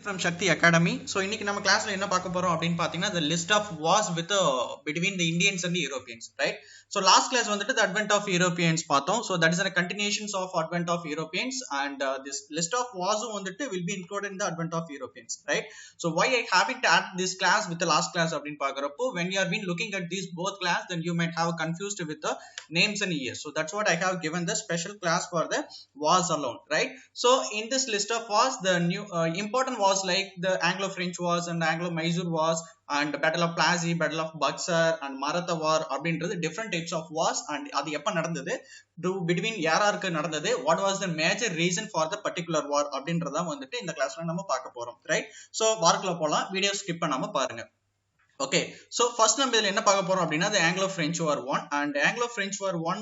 From Shakti Academy. So இன்னைக்கு நம்ம கிளாஸ்ல என்ன பார்க்க போறோம் அப்படின்னு பாத்தீங்கன்னா the list of wars with between the Indians and the Europeans, right? So last class வந்துட்டு the advent of Europeans பார்த்தோம். So that is a continuation of advent of Europeans, and this list of wars வந்துட்டு will be included in the advent of Europeans, right? So why I haven't add this class with the last class அப்படின்னு பார்க்கறப்போ when you have been looking at these both class, then you might have confused with the names and years. So that's what I have given the special class for the wars alone, right? So in this list of wars, the new important wars like the Anglo-French wars and Anglo-Mysore wars and Battle of Plassey, Battle of Buxar and Maratha war அப்படின்றது different types of wars, and அது எப்ப நடந்தது, between யாராருக்கு நடந்தது, what was the major reason for the particular war அப்படின்றத வந்துட்டு இந்த கிளாஸ்ல நம்ம பார்க்க போறோம், right? So வார்க்குள்ள போலாம், வீடியோ ஸ்கிப் பண்ணாம பாருங்க. Okay, so first நம்ம இதுல என்ன பார்க்க போறோம் அப்படின்னா the Anglo-French War 1, and Anglo-French War 1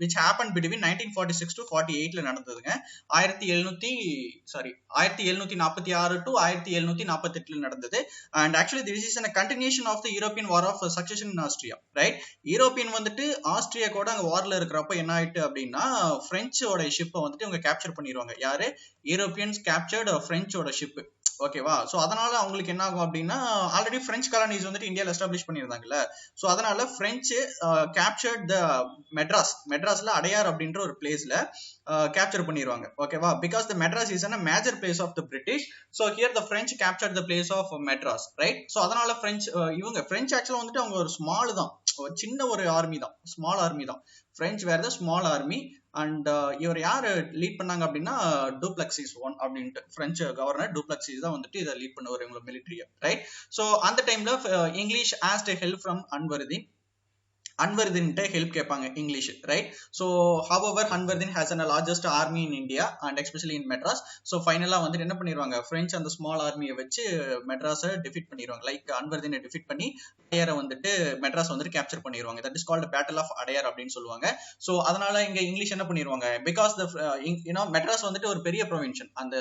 which happened between 1946 to 48 ல நடந்ததுங்க. 1746 to 1748 ல நடந்தது. And actually this is a continuation of the European War of Succession in Austria, right? European வந்துட்டு ஆஸ்திரியா கூட அங்க வார்ல இருக்கிறப்ப என்ன ஆயிட்டு அப்படின்னா பிரெஞ்சோட ஷிப்பை வந்துட்டு இவங்க கேப்சர் பண்ணிடுவாங்க. யாரு? யூரோப்பியன்ஸ் கேப்சர்ட் பிரெஞ்சோட ஷிப். ஓகேவா? சோ அதனால அவங்களுக்கு என்ன ஆகும் அப்படின்னா ஆல்ரெடி பிரெஞ்சு காலனிஸ் வந்துட்டு இந்தியால எஸ்டாப்ளிஷ் பண்ணியிருந்தாங்கல்ல. சோ அதனால பிரெஞ்சு கேப்சர்ட் த மெட்ராஸ்ல அடையார் அப்படின்ற ஒரு பிளேஸ்ல கேப்சர் பண்ணிடுவாங்க. ஓகேவா? Because the Madras is a major place of the British. So here the French captured the place of Madras, right? So அதனால இவங்க பிரெஞ்சு ஆக்சுவலா வந்துட்டு அவங்க ஒரு ஸ்மால் தான், சின்ன ஒரு ஆர்மி தான், ஸ்மால் ஆர்மி தான். French were the small army. And இவர் யாரு லீட் பண்ணாங்க அப்படின்னா டூப்ளக்சிஸ் ஒன் அப்படின்ட்டு பிரெஞ்சு கவர்னர் டூப்ளக்சிஸ் தான் வந்துட்டு இதை லீட் பண்ணுவார் இவங்க மிலிட்டரிய, ரைட்? ஸோ அந்த டைம்ல இங்கிலீஷ் ஆஸ்ட் ஹெல்ப் ஃப்ரம் அன்வர்தின்ட்ட ஹெல்ப் கேட்பாங்க English, right? So however Anwaruddin has a largest army in India and especially in Madras. So ஃபைனலா வந்துட்டு என்ன பண்ணிடுவாங்க, பிரெஞ்சு அந்த ஸ்மால் ஆர்மியை வச்சு மெட்ராஸை டிஃபீட் பண்ணிடுவாங்க. லைக் அன்வர்தினை டிஃபீட் பண்ணி அடையாரை வந்துட்டு மெட்ராஸ் வந்துட்டு கேப்சர் பண்ணிடுவாங்க. That is called battle of Adyar அப்படின்னு சொல்லுவாங்க. ஸோ அதனால இங்க இங்கிலீஷ் என்ன பண்ணிடுவாங்க, பிகாஸ் மெட்ராஸ் வந்துட்டு ஒரு பெரிய ப்ரொவின்ஷன், அந்த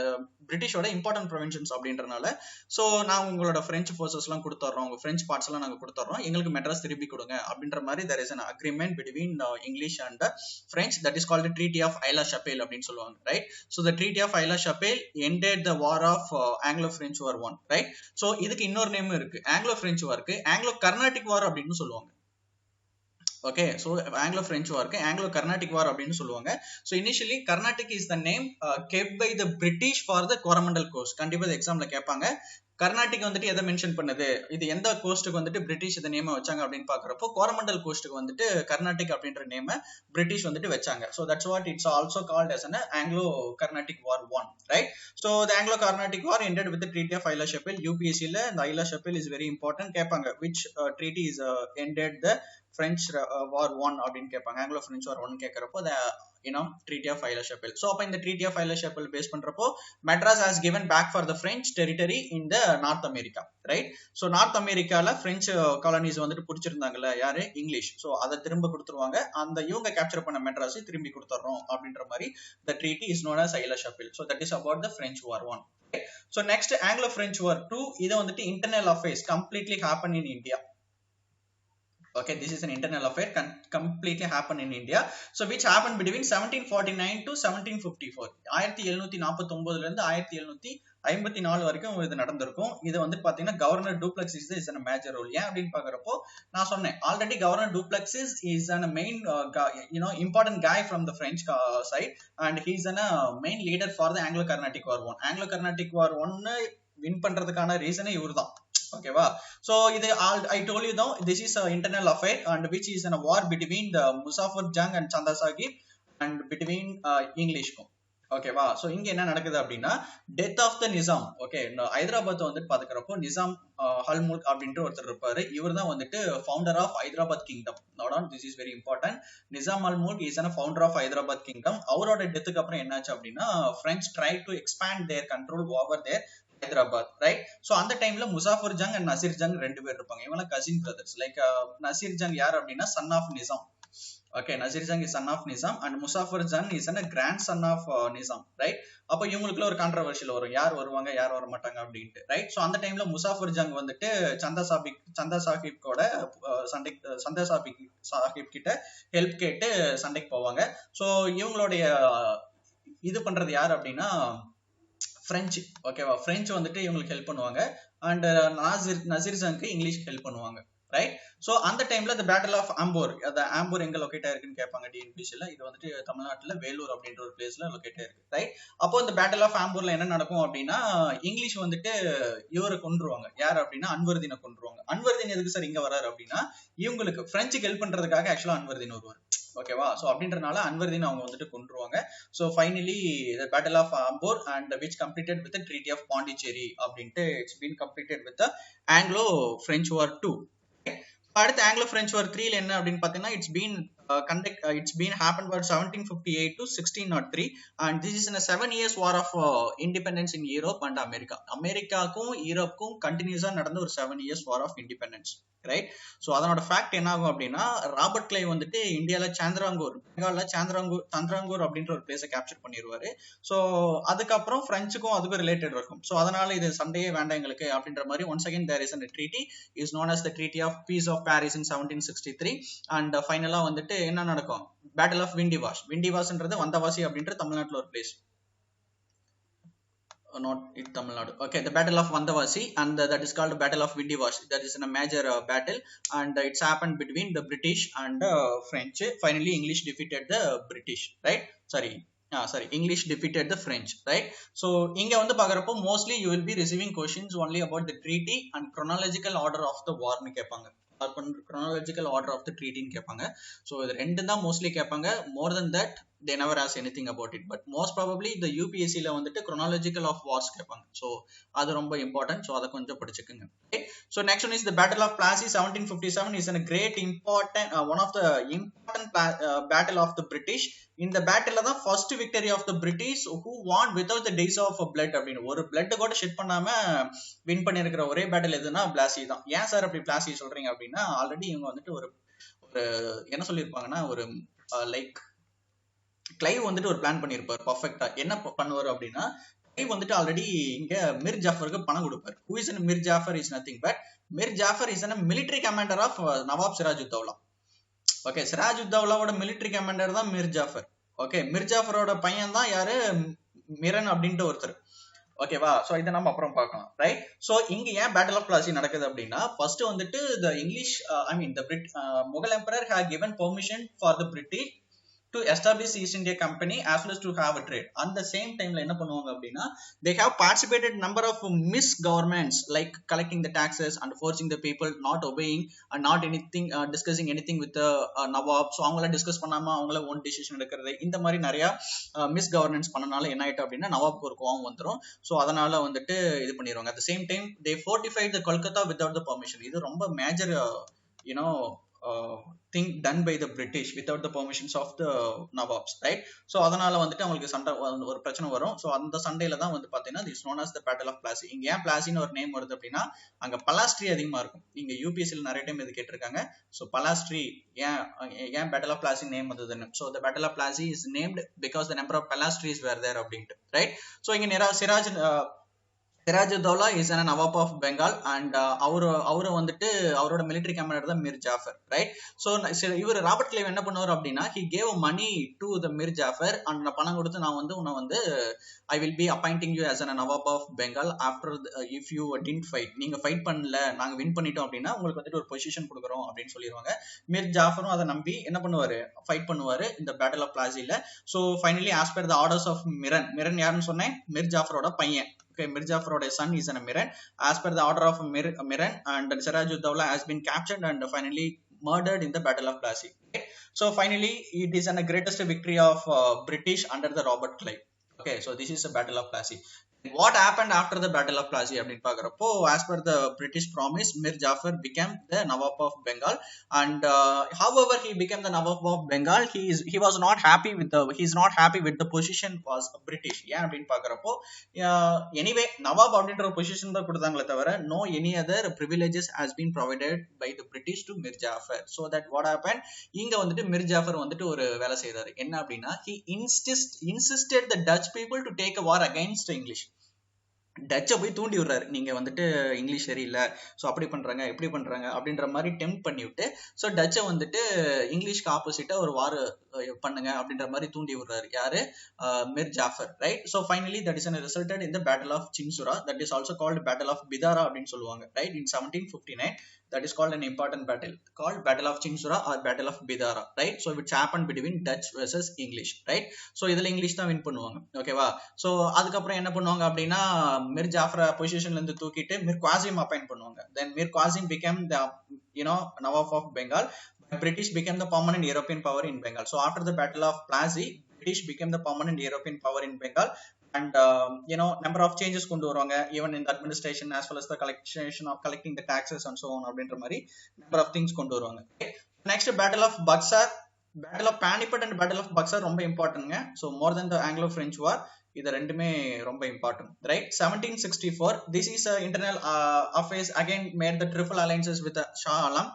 பிரிட்டிஷோட இம்பார்ட்டன்ட் ப்ரொவின்ஷன்ஸ் அப்படின்றனால ஸோ நான் உங்களோட பிரெஞ்சு ஃபோர்ஸஸ் எல்லாம் கொடுத்துட்றோம், உங்க பிரெஞ்சு பார்ட்ஸ் எல்லாம் நாங்கள் கொடுத்துட்றோம், எங்களுக்கு மெட்ராஸ் திருப்பி கொடுங்க அப்படின்ற மாதிரி there is an agreement between English and French, that is called the Treaty of Aix-la-Chapelle அப்படின்னு சொல்லுவாங்க, right? So the Treaty of Aix-la-Chapelle ended the war of Anglo-French War 1, right? So இதுக்கு இன்னொரு நேம் இருக்கு, Anglo-French வார்க்கு Anglo-Carnatic War அப்படின்னு சொல்லுவாங்க. Okay, so Anglo French வார்க்கு Anglo Carnatic war அப்படின்னு சொல்லுவாங்க. So initially Carnatic is the name kept by the British for the Coromandel coast. கண்டிப்பா எக்ஸாம்ல கேட்பாங்க, கர்நாடிக் வந்துட்டு எதை மென்ஷன் பண்ணுது, இது எந்த கோஸ்ட்டுக்கு வந்துட்டு பிரிட்டிஷ் இந்த நேமை வச்சாங்க அப்படின்னு பாக்குறப்போ கோரமண்டல் கோஸ்ட்டுக்கு வந்துட்டு கர்நாடிக் அப்படின்ற நேமை பிரிட்டிஷ் வந்துட்டு வச்சாங்க. So that's what it's also called as an Anglo-Carnatic War 1, right? So the Anglo-Carnatic War ended with the Treaty of Aix-la-Chapelle. UPSC ல இந்த Aix-la-Chapelle is very important. கேட்பாங்க which treaty is ended the French War 1 அப்படின்னு கேட்பாங்க. Anglo-French War 1 கேட்கறப்போ Treaty of Aix-la-Chapelle. So அப்ப இந்த Treaty of Aix-la-Chapelle base பண்றப்போ Madras has given back for the French territory in the North America, right? So North Americaல French colonies வந்துட்டு பிடிச்சிருந்தாங்கல்ல, யாரு? English. So அதை திரும்ப கொடுத்துருவாங்க, அந்த இவங்க கேப்சர் பண்ண மெட்ராஸை திரும்பி கொடுத்துறோம் அப்படின்ற மாதிரி the treaty is known as Aix-la-Chapelle. So that is about the French War 1. Okay? So next Anglo-French War 2, இது வந்துட்டு internal affairs completely happen in India. Okay, this is an internal affair completely happened in India. So which happened between 1749 to 1754. 1749 ல இருந்து 1754 வரைக்கும் இது நடந்திருக்கும். இது வந்து பாத்தீங்கன்னா governor Dupleix is a major role. ஏன் அப்படின்னு பாக்குறப்போ நான் சொன்னேன் already governor Dupleix is a main important guy from the French side, and he is a main leader for the Anglo-Carnatic War 1. Anglo-Carnatic War 1 win பண்றதுக்கான ரீசனே இவர்தான். ஓகேவா? So இது I told you now this is an internal affair and which is a war between the Muzaffar Jung and Chanda Sahib and between English. ஓகேவா? So இங்க என்ன நடக்குது அப்படின்னா death of the Nizam. Okay, Hyderabad வந்துட்டு பாத்துக்கிறப்போ நிசாம் அல் முல்க் அப்படின்ற ஒருத்தர் இருப்பாரு. இவர் தான் வந்துட்டு founder of Hyderabad kingdom. This is very important. Nizam al Mulk is a founder of Hyderabad kingdom. அவரோட டெத்துக்கு அப்புறம் என்னாச்சு அப்படின்னா French try to expand their control over their Hyderabad, right? So அந்த டைம்ல முசாஃபர் ஜங் அண்ட் நசீர் ஜங் ரெண்டு பேர் இருப்பாங்க. இவங்க cousin brothers. Like Nasir Jang யார் அப்படின்னா son of Nizam. Okay, Nasir Jang is son of Nizam and Muzaffar Jang is a grand Sun of Nizam, right? அப்ப இவங்களுக்குள்ள ஒரு கான்ட்ரவர்ஷியல் வரும், யார் வருவாங்க யார் வர மாட்டாங்க அப்படின்ட்டு, ரைட்? சோ அந்த டைம்ல முசாஃபர் ஜங் வந்துட்டு சந்தா சாஹிப் கூட சந்தா சாஹிப் கிட்ட ஹெல்ப் கேட்டு சண்டைக்கு போவாங்க. சோ இவங்களுடைய இது பண்றது யார் அப்படின்னா பிரெஞ்சு. ஓகேவா, பிரெஞ்சு வந்துட்டு இவங்களுக்கு ஹெல்ப் பண்ணுவாங்க. அண்ட் நசீர் ஜங்க்கு இங்கிலீஷ் ஹெல்ப் பண்ணுவாங்க. ரைட். ஸோ அந்த டைம்ல இந்த பேட்டில் ஆஃப் ஆம்பூர், அந்த ஆம்பூர் எங்க லொக்கேட் ஆயிருக்குன்னு கேட்பாங்க டிஎன்பிசியில். இது வந்துட்டு தமிழ்நாட்டில் வேலூர் அப்படின்ற ஒரு பிளேஸ்ல லொக்கேட் ஆயிருக்கு. ரைட். அப்போ இந்த பேட்டில் ஆஃப் ஆம்பூர்ல என்ன நடக்கும் அப்படின்னா, இங்கிலீஷ் வந்துட்டு இவரை கொன்றுவாங்க. யார் அப்படின்னா அன்வர்தீனை கொன்றுவாங்க. அன்வர்தீன் எதுக்கு சார் இங்க வராரு அப்படின்னா, இவங்களுக்கு பிரெஞ்சுக்கு ஹெல்ப் பண்றதுக்காக ஆக்சுவலா அன்வர்தீன் வருவார். ஓகேவா. ஸோ அப்படின்றனால அன்வர்தீன் அவங்க வந்துட்டு கொன்றுவாங்க. So finally the battle of Ambur and which completed with treaty of Pondicherry அப்படின்ட்டு it's been completed with Anglo French war 2. அடுத்து ஆங்கிலோ பிரெஞ்ச் வார் 3ல என்ன அப்படின்னு பாத்தீங்கன்னா, it's been happened for 1758 to 1603 and this is in a 7 years war of independence in Europe and America. அமெரிக்காக்கும் யூரோப்புக்கும் கண்டினியூஸா நடந்த ஒரு 7 years war of independence. Right. So அதனோட fact என்ன ஆகும் அப்படின்னா, ராபர்ட் கிளைவ் வந்துட்டு இந்தியாவில் சாந்திராங்கூர், பெங்காலில் சந்திராங்கூர் அப்படின்ற ஒரு பிளேஸை கேப்சர் பண்ணிடுவாரு. ஸோ அதுக்கப்புறம் பிரெஞ்சுக்கும் அதுக்கும் ரிலேட்டட் இருக்கும். ஸோ அதனால இது சண்டையே வேண்டாம் எங்களுக்கு அப்படின்ற மாதிரி once again there is a treaty is known as the treaty of peace of Paris in 1763. And ஃபைனலா வந்துட்டு என்ன நடக்கும், பேட்டில் ஆஃப் விண்டிவாஷ். விண்டிவாஷ்ன்றது வந்தவாசி அப்படின்ற தமிழ்நாட்டில் ஒரு place, not in Tamil Nadu. Okay, the battle of Vandavasi and that is called battle of Vindivash. That is a major battle and it's happened between the British and French. Finally English defeated the British, right? English defeated the French, right? So inga vandu paakarapo mostly you will be receiving questions only about the treaty and chronological order of the war nu kepanga, or chronological order of the treaty nu kepanga. So idu rendu da mostly kepanga. More than that they never ask anything about it, but most probably the UPSC la vandu chronological of wars kepanga. So adu romba important. So adha konjam padichukenga. Okay, so next one is the battle of Plassey 1757 is a great important one of the important battle of the British. இந்த battle தான் first victory of the British who won without the days of blood அப்படின்னு, ஒரு blood கூட shed பண்ணாம win பண்ணிருக்கிற ஒரே battle எதுனா பிளாசி தான். ஏன் சார் அப்படி பிளாசி சொல்றீங்க அப்படின்னா, ஆல்ரெடி இவங்க வந்துட்டு ஒரு என்ன சொல்லியிருப்பாங்கன்னா, ஒரு லைக் கிளைவ் வந்துட்டு ஒரு பிளான் பண்ணியிருப்பார் பர்ஃபெக்டா. என்ன பண்ணுவார் அப்படின்னா, கிளைவ் வந்துட்டு ஆல்ரெடி இங்க மிர் ஜாஃபருக்கு பணம் கொடுப்பார். Who is Mir Jafar is nothing but Mir Jafar is a military commander of nawab Sirajuddaula. Okay, சிராஜுத்தௌலாவோட மிலிட்டரி கமாண்டர் தான் மிர் ஜாஃபர். ஓகே, மிர் ஜாஃபரோட பையன் தான் யாரு, மிரன் அப்படின்ட்டு ஒருத்தர். ஓகேவா. சோ இதை நம்ம அப்புறம் பார்க்கலாம். ரைட். சோ இங்க ஏன் பேட்டில் ஆஃப் பிளாசி நடக்குது அப்படின்னா, ஃபர்ஸ்ட் வந்துட்டு த English Mughal emperor have given permission for the British to establish East India Company as well as to have a trade. On the same time என்ன பண்ணுவாங்க அப்படின்னா, they have participated number of misgovernments like collecting the taxes and forcing the people not obeying and not anything discussing anything with the Nawab. So அவங்கள discuss பண்ணாம அவங்கள own decision எடுக்கிறது, இந்த மாதிரி நிறைய மிஸ்கவர்னன்ஸ் பண்ணனால என்ன ஆயிட்டு அப்படின்னா நவாப்க்கு ஒரு கோவம் வந்துடும். ஸோ அதனால வந்துட்டு இது பண்ணிடுவாங்க. At the same time they fortified the Kolkata without the permission. இது ரொம்ப major thing done by the British without the permissions of the Nawabs, right? So அதனால வந்துட்டு அவங்களுக்கு சண்டை, ஒரு பிரச்சனை வரும். ஸோ அந்த சண்டையில தான் வந்து பாத்தீங்கன்னா this known as the battle of Plassey. இங்க ஏன் பிளாசின்னு ஒரு நேம் வருது அப்படின்னா, அங்க பலாஸ்ட்ரி அதிகமா இருக்கும். இங்க யூபிஎஸ்சில நிறைய டைம் இது கேட்டிருக்காங்க. ஸோ பலாஸ்ட்ரி ஏன் battle of Plassey நேம் வந்ததுன்னு. So the battle of Plassey is named because the number of palastries were there அப்படின்ட்டு, ரைட்? ஸோ இங்க Sirajuddaula is a nawab of Bengal and அவரு வந்துட்டு அவரோட மிலிட்டரி கமாண்டர் தான் மிர் ஜாஃபர், ரைட்? ஸோ இவர் ராபர்ட் கிளைவ் என்ன பண்ணுவார் அப்படின்னா, he gave money to the Mir Jafar and நான் பணம் கொடுத்து நான் வந்து உன்னை வந்து I will be appointing you as a nawab of Bengal after if you didn't fight. நீங்க ஃபைட் பண்ணல, நாங்க வின் பண்ணிட்டோம் அப்படின்னா உங்களுக்கு வந்துட்டு ஒரு பொசிஷன் கொடுக்குறோம் அப்படின்னு சொல்லிடுவாங்க. மிர் ஜாஃபரும் அதை நம்பி என்ன பண்ணுவாரு, ஃபைட் பண்ணுவாரு இந்த பேட்டில் ஆஃப் பிளாசில. So finally as per the orders of Miran யாருன்னு சொன்னேன், மிர் ஜாஃபரோட பையன். Okay, Mir Jaffar's son is a Miran. As per the order of Miran, and Sirajuddaulah has been captured and finally murdered in the Battle of Plassey. Okay? So finally, it is the greatest victory of British under the Robert Clive. Okay, so this is the Battle of Plassey. What happened after the Battle of Plassey அப்படின்னு பாக்குறப்போ, as per the British promise, Mir Jafar became the Nawab of Bengal and however he became the Nawab of Bengal, he was not happy with the position was British. ஏன் அப்படின்னு பாக்குறப்போ, anyway Nawab அப்படின்ற ஒரு position தான் கொடுத்தாங்களே தவிர no any other privileges has been provided by the British to Mir Jafar. So that what happened, இங்க வந்துட்டு Mir Jafar வந்துட்டு ஒரு வேலை செய்தாரு. என்ன அப்படின்னா, he insisted the Dutch people to take a war against English. டச்சை போய் தூண்டி விடுறாரு, நீங்க வந்துட்டு இங்கிலீஷ் சரியில்லை, ஸோ அப்படி பண்றாங்க இப்படி பண்றாங்க அப்படின்ற மாதிரி டெம்ப் பண்ணி விட்டு ஸோ டச்சை வந்துட்டு இங்கிலீஷ்க்கு ஆப்போசிட்டா ஒரு வார் பண்ணுங்க அப்படின்ற மாதிரி தூண்டி விடுறாரு. யாரு? Mir Jafar, right? So finally that is resulted in the battle of Chinsurah, that is also called battle of Bidara அப்படின்னு சொல்லுவாங்க, right? In 1759 that is called an important battle called battle of Chinsura or battle of Bidara, right? So which happened between Dutch versus English, right? So இதுல English தான் win பண்ணுவாங்க, ஓகேவா? So அதுக்கப்புறம் என்ன பண்ணுவாங்க அப்படின்னா மிர் ஜாஃபரை பொசிஷன்ல இருந்து தூக்கிட்டு மிர் குவாசிம் அப்பாயிண்ட் பண்ணுவாங்க. தென் Mir Qasim became the Nawab of Bengal. British became the permanent European power in Bengal. So after the battle of Plassey, British became the permanent European power in Bengal. And number of changes கொண்டு வருவாங்க, even in the administration as well as the collecting the taxes and so on அப்படின்ற மாதிரி number of things கொண்டு வருவாங்க. Next, battle of Buxar, battle of Panipat and battle of Buxar ரொம்ப இம்பார்ட்டன்ட்ங்க. so more than the Anglo-French war, இது ரெண்டுமே ரொம்ப important, right? 1764, this is internal affairs again made the triple alliances with Shah Alam,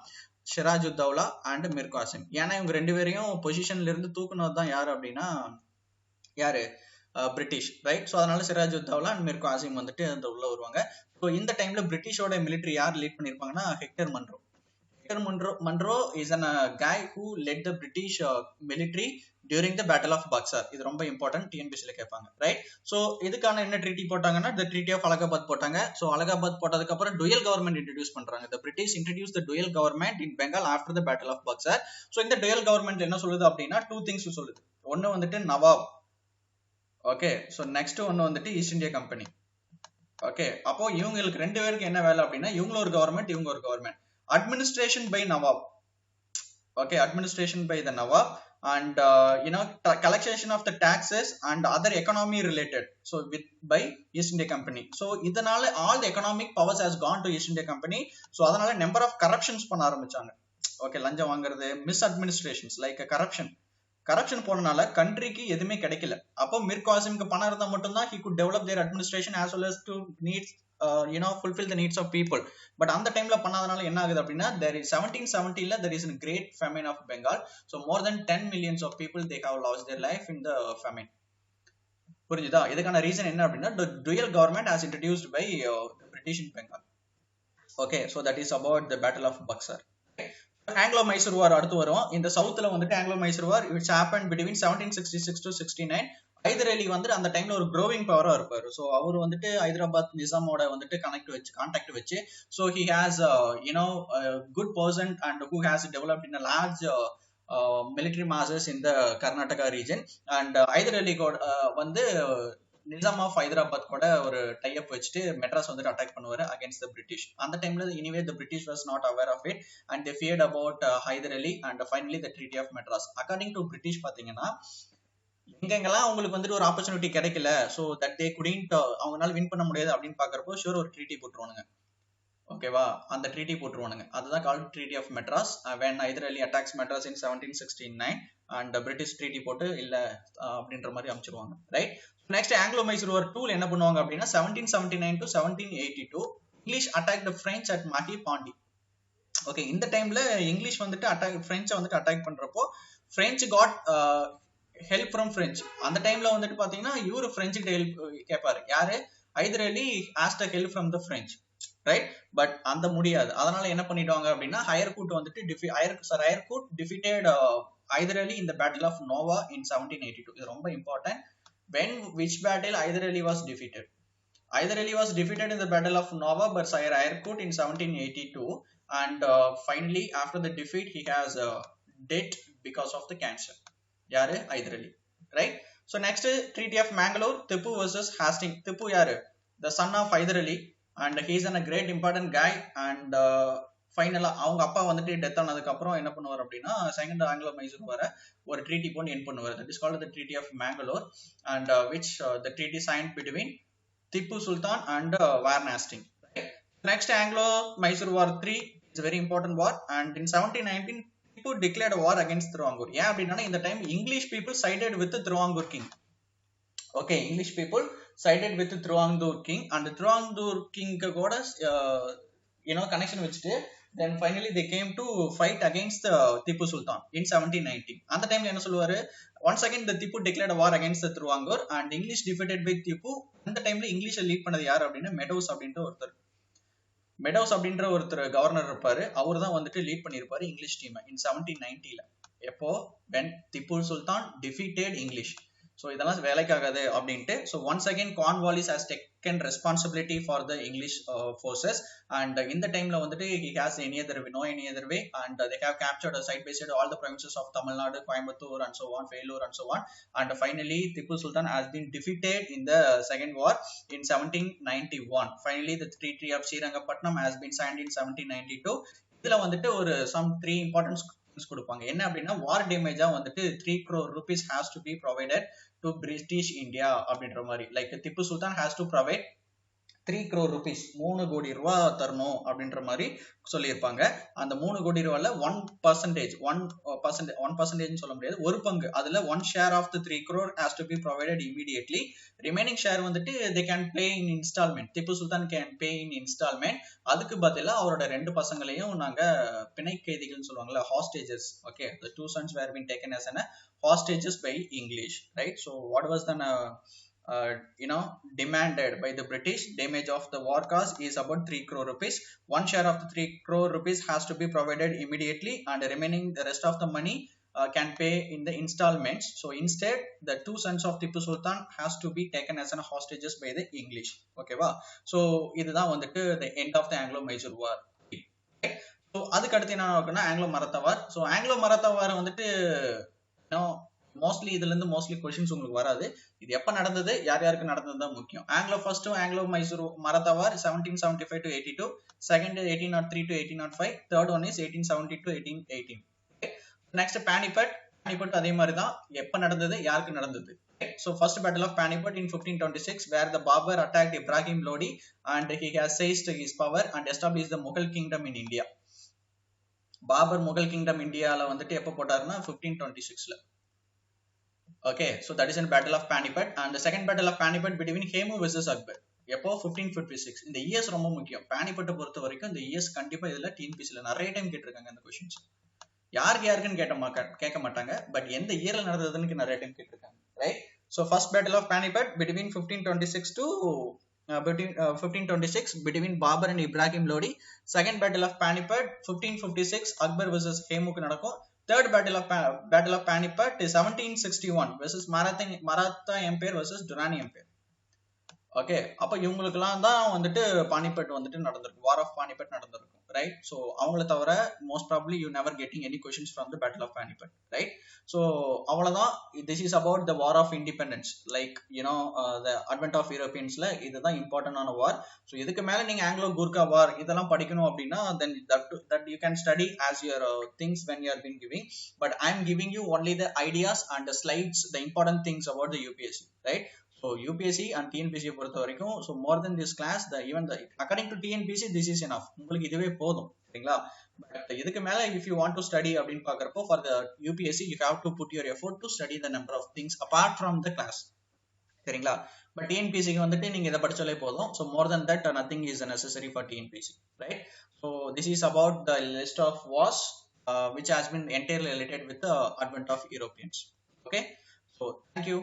Sirajuddaula and Mir Qasim. ஏன்னா இவங்க ரெண்டு பேரையும் பொசிஷன்ல இருந்து தூக்குனது தான் யாரு அப்படின்னா யாரு? British, right? ஸோ அதனால சிராஜுத்தௌலா அண்ட் மிர் குவாசிம் வந்துட்டு அந்த உள்ள வருவாங்க. ஸோ இந்த டைம்ல பிரிட்டிஷோட மிலிட்டரி யார் லீட் பண்ணிருப்பாங்கன்னா Hector Munro. Hector Munro is an guy who led the British military during the battle of Buxar. இது ரொம்ப இம்பார்ட்டன்ட், டிஎன்பிஎஸ்சில கேட்பாங்க, ரைட்? ஸோ இதுக்கான என்ன ட்ரீட்டி போட்டாங்கன்னா the Treaty of அலகாபாத் போட்டாங்க. ஸோ அலகாபாத் போட்டதுக்கு அப்புறம் டுயல் கவர்மெண்ட் இன்ட்ரடியூஸ் பண்றாங்க. the British introduced the dual government in Bengal after the battle of Buxar. So இந்த டுயல் கவர்மெண்ட் என்ன சொல்லுது அப்படின்னா டூ திங்ஸ் சொல்லுது. ஒன்னு வந்துட்டு நவாப், ஓகே? ஸோ நெக்ஸ்ட் ஒன்னு வந்துட்டு ஈஸ்ட் இந்தியா கம்பெனி, ஓகே? அப்போ இவங்களுக்கு ரெண்டு பேருக்கு என்ன வேலை அப்படின்னா இவங்க ஒரு கவர்மெண்ட் இவங்க ஒரு government. Administration by nawab, okay? Administration by the Nawab and collection of the taxes and other economy related, so with by East India Company. So இதனால all the economic powers has gone to East India Company. So அதனால number of corruptions பண்ண ஆரம்பிச்சாங்க, okay? லஞ்சம் வாங்குறது, misadministrations like corruption போனனால கண்ட்ரிக்கு எதுவுமே கிடைக்கல. அப்போ மிர் குவாசிம்க்கு பணம் இருந்தா மட்டும்தான் he could develop their administration as well as to needs fulfill the needs of people. but அந்த டைம்ல பண்ணாதனால என்ன ஆகுது அப்படின்னா there is 1770ல there is a great famine of Bengal. so more than 10 millions of people they have lost their life in the famine. புரிஞ்சுதா? இதுக்கான reason என்ன அப்படின்னா the dual government has introduced by the British in Bengal. okay, so that is about the battle of Buxar. Anglo-Mysore war அடுத்து வரும். இந்த சவுத்துல வந்துட்டு Anglo-Mysore war which happened between 1766 to 69. Hyder அலி வந்துட்டு அந்த டைம்ல ஒரு க்ரோவிங் பவரா இருப்பாரு. ஸோ அவர் வந்துட்டு ஹைதராபாத் நிசாமோட வந்துட்டு கான்டாக்ட் வச்சு so he has good person and who has developed in large military masses in the Karnataka region. and Hyder Ali வந்து நிசாம் ஆஃப் ஹைதராபாத் கூட ஒரு டைப் வச்சுட்டு மெட்ராஸ் வந்துட்டு அட்டாக் பண்ணுவாரு அகேன்ஸ்ட் த பிரிட்டிஷ். அந்த டைம்ல anyway the British was not aware of it and they feared about Hyder Ali and finally the treaty of Madras. According to British பாத்தீங்கன்னா எங்கெங்கெல்லாம் அவங்களுக்கு வந்துட்டு ஒரு ஆப்பர்ச்சுனிட்டி கிடைக்கல, ஸோ தட் தே குடின்ட் அவங்களால வின் பண்ண முடியாது அப்படின்னு பாக்குறப்போ ஷூர் ஒரு ட்ரீட்டி போட்டுருவானுங்க, ஓகேவா? அந்த ட்ரீட்டி போட்டுருவானுங்க, அதுதான் called treaty of Madras. when Hyder Ali attacks Madras in 1769 and British treaty போட்டு இல்ல அப்படின்ற மாதிரி அமைச்சிருவாங்க, ரைட்? நெக்ஸ்ட் ஆங்கிலோ-மைசூர் வார் 2 என்ன பண்ணுவாங்க அப்படின்னா 1779 to 1782 English attack the French at Mahe Pondy. Okay, இந்த டைம்ல இங்கிலீஷ் வந்துட்டு பிரெஞ்சை வந்துட்டு அட்டாக் பண்றப்போ French got help from French. அந்த டைம்ல வந்துட்டு பாத்தீங்கன்னா இவரு பிரெஞ்சுக்கு ஹெல்ப் கேட்பாரு, யாரு? Hyder Ali ask help from the French, right? But அந்த முடியாது. அதனால என்ன பண்ணிடுவாங்க அப்படின்னா ஹயர்கூட் வந்துட்டு Eyre Coote defeated Hyder Ali in the battle of Nova in 1782. இது ரொம்ப important. which battle Hyder Ali was defeated? Hyder Ali was defeated in the battle of Nova by Sir Hyrcourt in 1782 and finally after the defeat he has dead because of the cancer. யாரு? Hyder Ali, right? So next Treaty of Mangalore, Tippu versus Hastings. Tippu யாரு? The son of Hyder Ali and he is a great important guy and ஃபைனலா அவங்க அப்பா வந்துட்டு death ஆனதுக்கு அப்புறம் என்ன பண்ணுவார் அப்படின்னா செகண்ட் ஆங்கிலோ-மைசூர் வர ஒரு ட்ரீட்டி போட்டு என் பண்ணுவார். That is called the treaty of Mangalore and which the treaty signed between Tippu Sultan and Warnasting. Next Anglo-Mysore War 3 is a very important war and in 1719 Tippu declared a war against Travancore. ஏன் அப்படின்னா இந்த time English people sided with the Travancore king. Okay, English people sided with the Travancore king and the Travancore king கூட connection வச்சுட்டு then finally they came to fight against the Tipu Sultan in 1790. அந்த டைம்ல என்ன சொல்லுவாரு, once again the Tipu declared a war against the Travancore and English defeated by Tipu. அந்த டைம்ல இங்கிலீஷை lead பண்ணது யார் அப்படின்னா மெடோஸ் அப்படின்ற ஒருத்தர். மெடோஸ் அப்படின்ற ஒருத்தர் கவர்னர் இருப்பாரு, அவர் தான் வந்துட்டு லீட் பண்ணியிருப்பாரு இங்கிலீஷ் டீம் இன் 1790ல. எப்போ when Tipu Sultan defeated English. So இதெல்லாம் வேலைக்காகாது அப்படின்ட்டு. So once again Cornwallis has taken responsibility for the English forces and இந்த டைம்ல வந்துட்டு he has any other way and they have captured side by side all the provinces of Tamil Nadu, Coimbatore and so on, Vellore and so on, and finally Tipu Sultan has been defeated in the second war in 1791. Finally the Treaty of Srirangapatnam has been signed in 1792. இதுல வந்துட்டு ஒரு some 3 important கொடுப்பாங்க. என்ன அப்படின்னா வார் டேமேஜா வந்துட்டு 3 crore rupees has to be provided to British India அப்படின்ற மாதிரி. Like Tipu Sultan has to provide 3 crore rupees 3 கோடி ரூபா தரணும் அப்படின்ற மாதிரி சொல்லியிருப்பாங்க. அந்த 3 கோடி ரூபால 1% சொல்ல முடியாது, ஒரு பங்கு, அதுல 1 share of the 3 crore has to be provided immediately. Remaining share வந்துட்டு they can pay in installment. Tipu Sultan can pay in installment. அதுக்கு பதிலா அவரோட 2 பசங்களையும் நாங்க பிணை கைதிகள்னு சொல்லுவாங்கல்ல, hostages. Okay, the 2 sons were being taken as an hostages by English, right? So what was the demanded by the British damage of the war cost is about 3 crore rupees. 1 share of the 3 crore rupees has to be provided immediately and remaining the rest of the money can pay in the installments. So instead the 2 sons of Tippu Sultan has to be taken as an hostages by the English. Okay va? So இதுதான் வந்துட்டு the end of the Anglo-Mysore war. So அதுக்கு அடுத்து என்ன ஆகும்னா Anglo-Maratha war. So Anglo-Maratha war வந்துட்டு mostly இதுல இருந்து mostly questions உங்களுக்கு வராது. இது எப்ப நடந்தது, யார் யாருக்கு நடந்தது தான் முக்கியம். First Anglo Mysore Maratha war 1775 to 82, second 1803 to 1805, third one is 1870 to 1818. Next Panipat அதே மாதிரி தான், எப்ப நடந்தது, யாருக்கு நடந்தது. So first battle of Panipat in 1526 where the Babur attacked Ibrahim Lodi and he has seized his power and established the Mughal kingdom in India. Babur Mughal kingdom இந்தியால வந்துட்டு எப்ப போட்டாருன்னா 1526ல. Okay, so that is in battle of Panipat and the second battle of Panipat between Hemu versus Akbar. எப்போ 1556. இந்த years ரொம்ப முக்கியம். பானிபட்டை பொறுத்த வரைக்கும் இந்த இயர்ஸ் கண்டிப்பா இதுல டிஎன்பிஎஸ்சில நிறைய டைம் கேட்டிருக்காங்க இந்த क्वेश्चंस. யாருக்குன்னு கேட்க மாட்டாங்க, பட் எந்த இயர்ல நடந்ததுன்னு நிறைய டைம் கேட்டிருக்காங்க, right? So first battle of Panipat between 1526 to 1526 between Babur and Ibrahim Lodi. Second battle of Panipat 1556 Akbar versus Hemuக்கு நடக்கும். Third battle of Panipat is 1761 versus Maratha Empire versus Durrani Empire. Okay, அப்போ இவங்களுக்குலாம் தான் வந்துட்டு பானிபட் வந்துட்டு நடந்திருக்கும், வார் of Panipat நடந்திருக்கும், right? So அவங்கள தவிர most probably you never getting any questions from the battle of Panipat, right? So அவ்வளோதான். This is about the war of independence, like you know the advent of யூரோப்பியன்ஸ்ல இதுதான் இம்பார்ட்டன்டான வார். ஸோ இதுக்கு மேலே நீங்கள் ஆங்கிலோ கூர்கா வார் இதெல்லாம் படிக்கணும் அப்படின்னா then that you can study as your things when you are been giving. But I am giving you only the ideas and the slides, the important things about the UPSC, right? So UPSC and TNPSC பொறுத்த வரைக்கும், so more than this class, according to TNPSC this is enough, உங்களுக்கு இதுவே போதும், சரிங்களா? But இதுக்கு மேல if you want to study அப்படின்னு பாக்குறப்போ for the UPSC you have to put your effort to study the number of things apart from the class, சரிங்களா? But TNPSC வந்துட்டு நீங்க இதை படிச்சாலே போதும். So more than that nothing is necessary for TNPSC, right? So this is about the list of wars which has been entirely related with the advent of Europeans. Okay, so thank you.